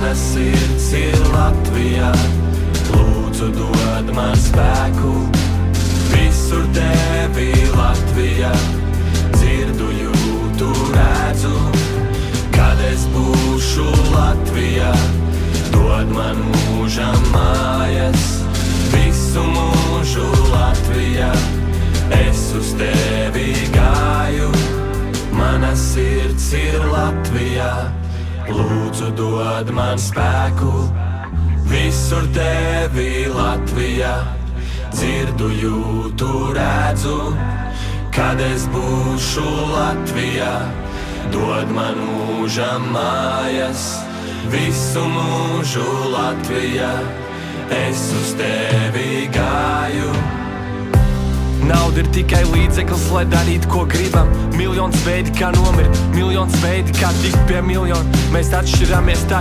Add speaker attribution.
Speaker 1: Mana sirds ir Latvijā, lūdzu dod man spēku. Visur tevi Latvijā, dzirdu, jūtu, redzu. Kad es būšu Latvijā, dod man mūžam mājas. Visu mūžu Latvijā, es uz tevi gāju. Mana sirds ir Latvijā, lūdzu dod man spēku. Visur tevi Latvijā, dzirdu, jūtu, redzu. Kad es būšu Latvijā, dod man mūžam mājas. Visu mūžu Latvijā, es uz tevi gāju. Nauda ir tikai līdzeklis, lai darītu, ko gribam. Miljons veidi, kā nomirt, miljons veidi, kā tikt pie miljona. Mēs atšķiramies tā,